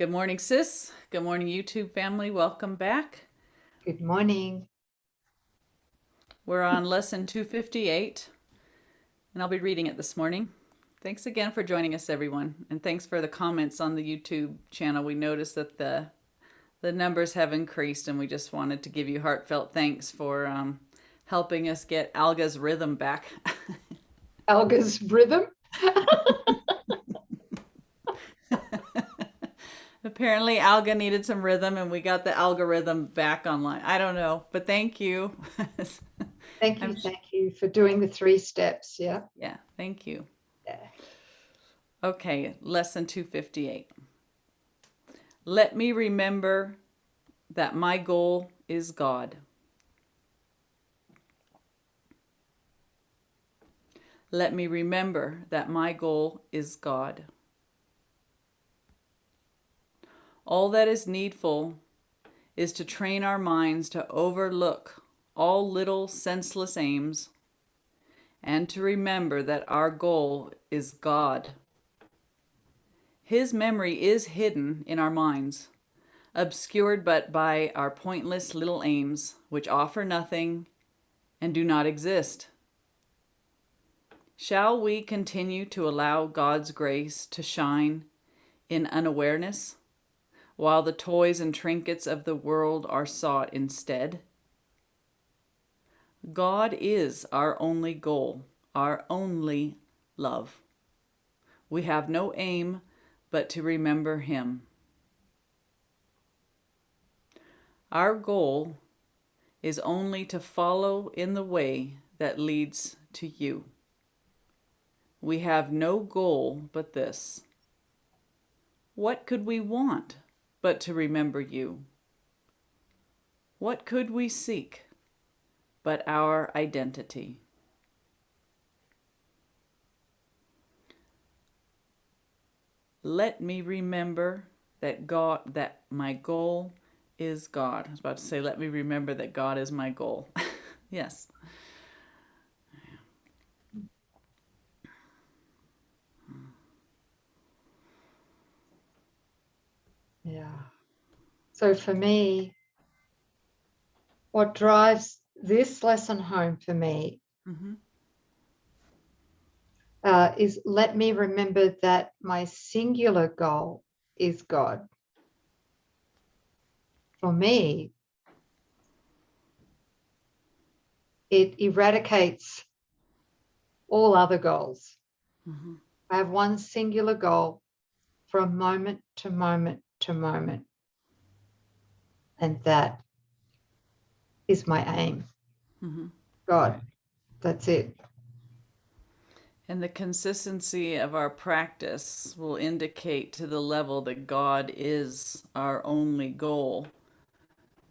Good morning, sis. Good morning, YouTube family. Welcome back. Good morning. We're on lesson 258, and I'll be reading it this morning. Thanks again for joining us, everyone, and thanks for the comments on the YouTube channel. We noticed that the numbers have increased, and we just wanted to give you heartfelt thanks for helping us get Alga's rhythm back. Alga's rhythm? Apparently Alga needed some rhythm and we got the algorithm back online. I don't know, but thank you. Thank you for doing the 3 steps. Yeah. Yeah, thank you. Yeah. Okay, lesson 258. Let me remember that my goal is God. Let me remember that my goal is God. All that is needful is to train our minds to overlook all little senseless aims and to remember that our goal is God. His memory is hidden in our minds, obscured but by our pointless little aims, which offer nothing and do not exist. Shall we continue to allow God's grace to shine in unawareness, while the toys and trinkets of the world are sought instead? God is our only goal, our only love. We have no aim but to remember Him. Our goal is only to follow in the way that leads to you. We have no goal but this. What could we want but to remember you? What could we seek but our identity? Let me remember that my goal is God. I was about to say, let me remember that God is my goal. Yes. Yeah. So for me, what drives this lesson home for me is let me remember that my singular goal is God. For me, it eradicates all other goals. I have one singular goal from moment to moment to moment. And that is my aim. God, that's it. And the consistency of our practice will indicate to the level that God is our only goal.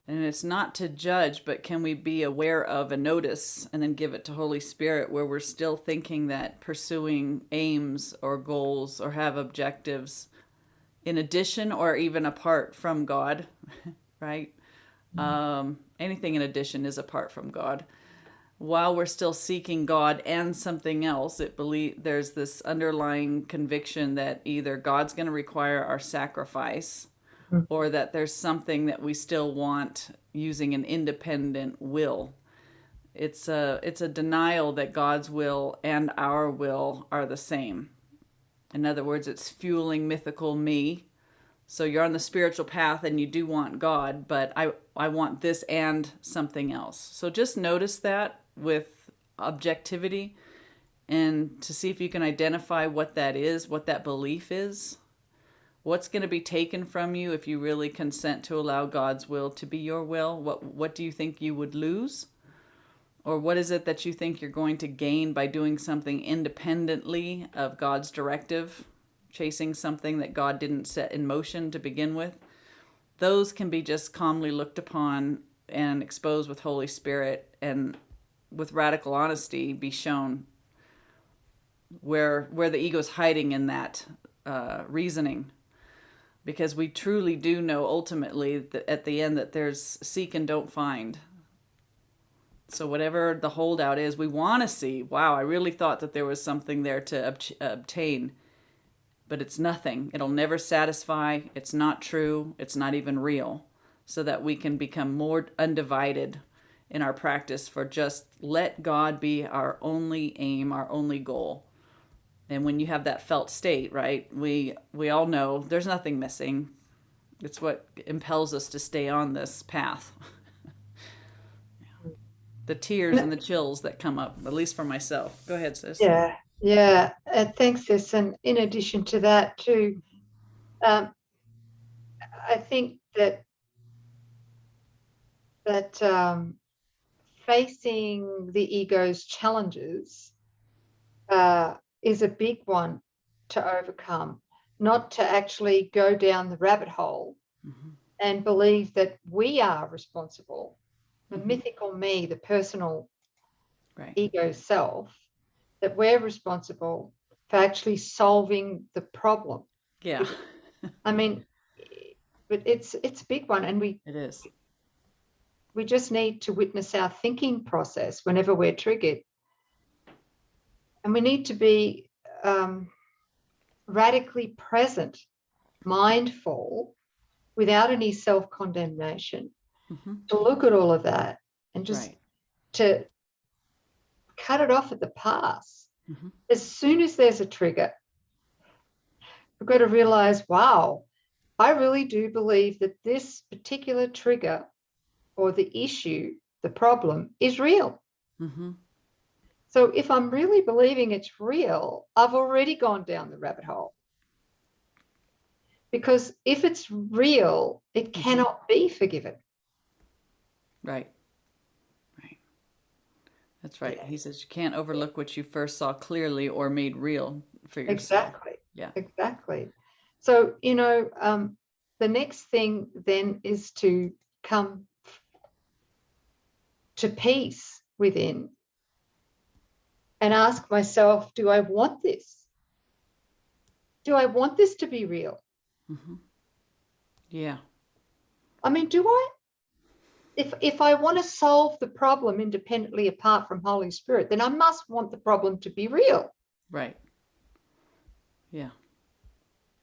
And it's not to judge, but can we be aware of and notice and then give it to Holy Spirit where we're still thinking that pursuing aims or goals or have objectives in addition or even apart from God, right? Anything in addition is apart from God. While we're still seeking God and something else, there's this underlying conviction that either God's going to require our sacrifice or that there's something that we still want using an independent will. It's a denial that God's will and our will are the same. In other words, it's fueling mythical me. So you're on the spiritual path and you do want God, but I want this and something else. So just notice that with objectivity and to see if you can identify what that is, what that belief is. What's going to be taken from you if you really consent to allow God's will to be your will? What do you think you would lose? Or what is it that you think you're going to gain by doing something independently of God's directive, chasing something that God didn't set in motion to begin with? Those can be just calmly looked upon and exposed with Holy Spirit and with radical honesty be shown where the ego's hiding in that reasoning. Because we truly do know ultimately that at the end that there's seek and don't find. So whatever the holdout is, we want to see, wow, I really thought that there was something there to obtain. but it's nothing. It'll never satisfy. It's not true. It's not even real. So that we can become more undivided in our practice for just let God be our only aim, our only goal. And when you have that felt state, right, we all know there's nothing missing. It's what impels us to stay on this path. The tears and the chills that come up, at least for myself. Go ahead, sis. Yeah, yeah. Thanks, sis. And in addition to that, too, I think that facing the ego's challenges is a big one to overcome, not to actually go down the rabbit hole and believe that we are responsible, the mythical me, the personal ego self, that we're responsible for actually solving the problem. Yeah. I mean, but it's a big one, and it is. We just need to witness our thinking process whenever we're triggered. And we need to be radically present, mindful, without any self-condemnation, to look at all of that and just to cut it off at the pass. As soon as there's a trigger, we've got to realize, wow, I really do believe that this particular trigger or the issue, the problem, is real. So if I'm really believing it's real, I've already gone down the rabbit hole. Because if it's real, it cannot be forgiven. Right. That's right. Yeah. He says you can't overlook what you first saw clearly or made real for yourself. Exactly. Yeah. Exactly. So, the next thing then is to come to peace within and ask myself, do I want this? Do I want this to be real? Yeah. I mean, do I? If I want to solve the problem independently apart from Holy Spirit, then I must want the problem to be real. Right. Yeah.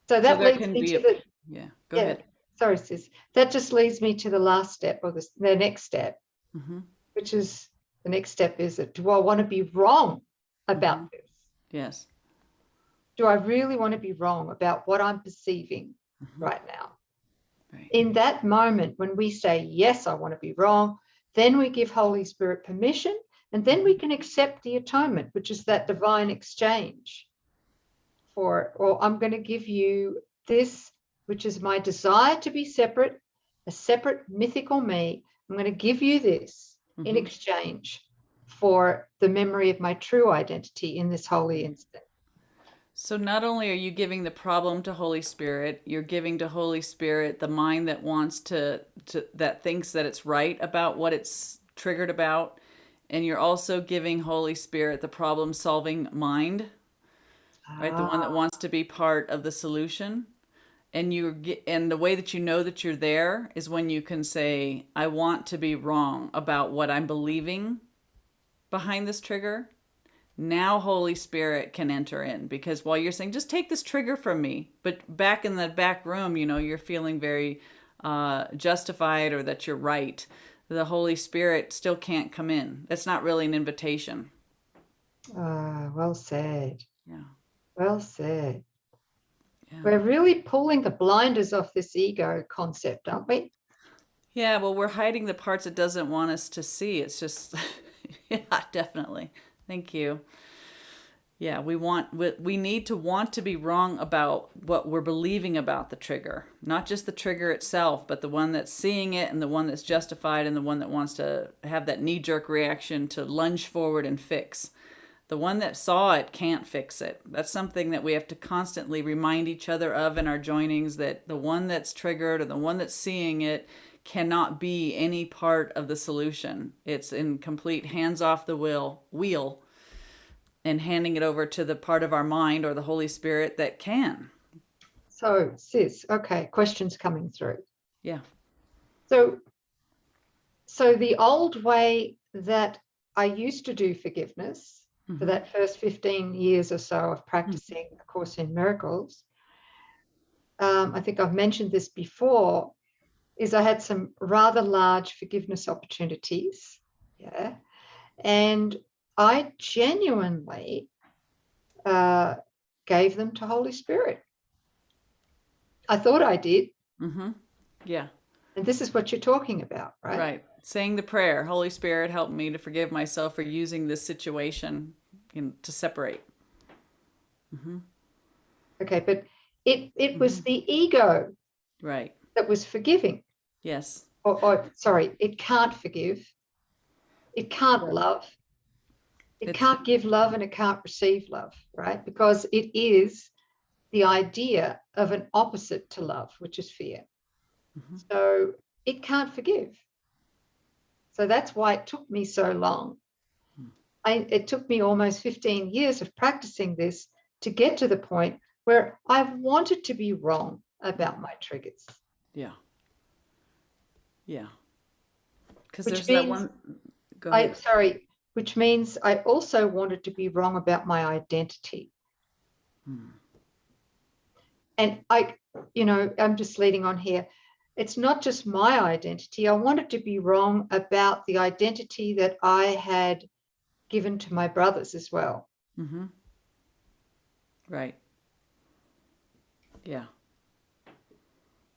So that leads me to the... Yeah, go ahead. Sorry, sis. That just leads me to the last step, or the next step, which is, the next step is, do I want to be wrong about this? Yes. Do I really want to be wrong about what I'm perceiving right now? Right. In that moment, when we say, yes, I want to be wrong, then we give Holy Spirit permission, and then we can accept the atonement, which is that divine exchange for, well, I'm going to give you this, which is my desire to be separate, a separate mythical me. I'm going to give you this in exchange for the memory of my true identity in this holy instant. So not only are you giving the problem to Holy Spirit, you're giving to Holy Spirit the mind that wants that thinks that it's right about what it's triggered about, and you're also giving Holy Spirit the problem-solving mind, right? The one that wants to be part of the solution. And the way that you know that you're there is when you can say, I want to be wrong about what I'm believing behind this trigger. Now Holy Spirit can enter in, because while you're saying, just take this trigger from me, but back in the back room, you're feeling very justified or that you're right, the Holy Spirit still can't come in. That's not really an invitation. Well said. Yeah. Well said. Yeah. We're really pulling the blinders off this ego concept, aren't we? Yeah, well, we're hiding the parts it doesn't want us to see. It's just, yeah, definitely. Thank you. Yeah, we need to want to be wrong about what we're believing about the trigger. Not just the trigger itself, but the one that's seeing it and the one that's justified and the one that wants to have that knee-jerk reaction to lunge forward and fix. The one that saw it can't fix it. That's something that we have to constantly remind each other of in our joinings, that the one that's triggered or the one that's seeing it cannot be any part of the solution. It's in complete hands off the wheel and handing it over to the part of our mind or the Holy Spirit that can. So, sis, okay, questions coming through. Yeah. So the old way that I used to do forgiveness for that first 15 years or so of practicing A Course in Miracles I think I've mentioned this before, is I had some rather large forgiveness opportunities. Yeah. And I genuinely gave them to Holy Spirit. I thought I did. Mm-hmm. Yeah. And this is what you're talking about, right? Right. Saying the prayer, Holy Spirit, help me to forgive myself for using this situation to separate. Mm-hmm. Okay, but it was the ego Right. that was forgiving. Yes. Or sorry, it can't forgive. It can't love. It can't give love and it can't receive love, right? Because it is the idea of an opposite to love, which is fear. Mm-hmm. So it can't forgive. So that's why it took me so long. It took me almost 15 years of practicing this to get to the point where I wanted to be wrong about my triggers. Yeah. Yeah. Because there's that one. Go ahead. Which means I also wanted to be wrong about my identity. And I'm just leading on here. It's not just my identity. I wanted to be wrong about the identity that I had given to my brothers as well. Mm-hmm. Right. Yeah.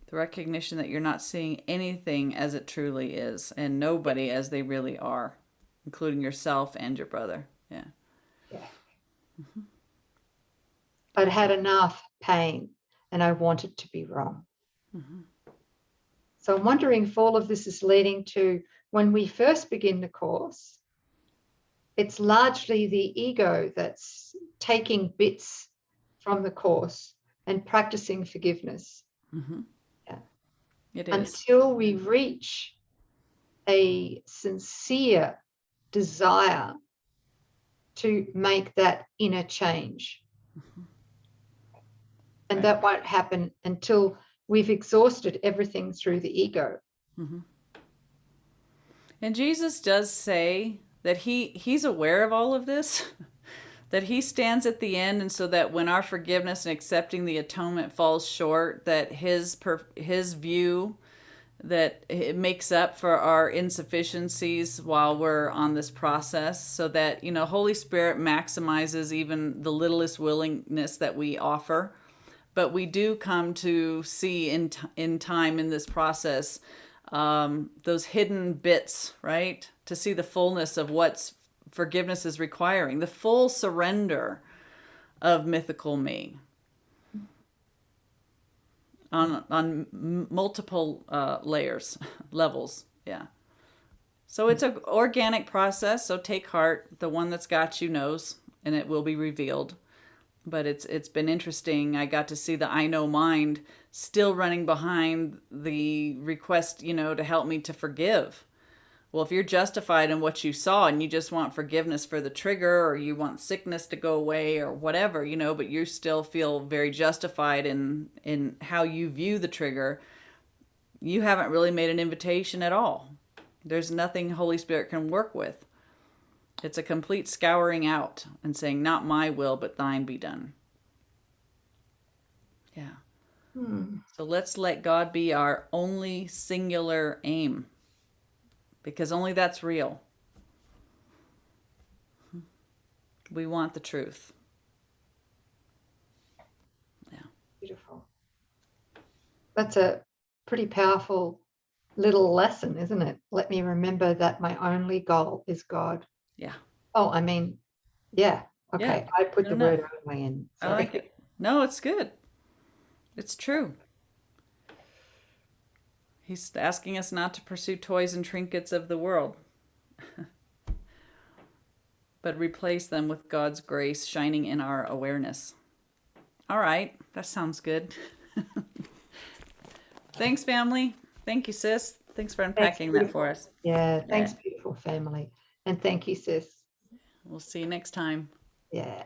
The recognition that you're not seeing anything as it truly is and nobody as they really are, including yourself and your brother. Yeah. Yeah. Mm-hmm. I'd had enough pain and I wanted to be wrong. Mm-hmm. So I'm wondering if all of this is leading to when we first begin the course, it's largely the ego that's taking bits from the course and practicing forgiveness. Mm-hmm. Yeah. It is. Until we reach a sincere desire to make that inner change. Mm-hmm. And right. That won't happen until we've exhausted everything through the ego. Mm-hmm. And Jesus does say that he's aware of all of this, that he stands at the end, and so that when our forgiveness and accepting the atonement falls short, that his view that it makes up for our insufficiencies while we're on this process, so that Holy Spirit maximizes even the littlest willingness that we offer. But we do come to see in time in this process those hidden bits, right? To see the fullness of what's forgiveness is requiring, the full surrender of mythical me on multiple levels. Yeah. So it's an organic process. So take heart. The one that's got you knows, and it will be revealed. But it's been interesting. I got to see the I know mind still running behind the request, to help me to forgive. Well, if you're justified in what you saw and you just want forgiveness for the trigger, or you want sickness to go away or whatever, but you still feel very justified in how you view the trigger, you haven't really made an invitation at all. There's nothing Holy Spirit can work with. It's a complete scouring out and saying, not my will, but thine be done. Yeah. So let's let God be our only singular aim, because only that's real. We want the truth. Yeah. Beautiful. That's a pretty powerful little lesson, isn't it? Let me remember that my only goal is God. Yeah. Oh, I mean, yeah. Okay. Yeah. I put the word only in. Sorry. I like it. No, it's good. It's true. He's asking us not to pursue toys and trinkets of the world, but replace them with God's grace shining in our awareness. All right. That sounds good. Thanks, family. Thank you, sis. Thanks for unpacking that for us. Yeah. Thanks, beautiful family. And thank you, sis. We'll see you next time. Yeah.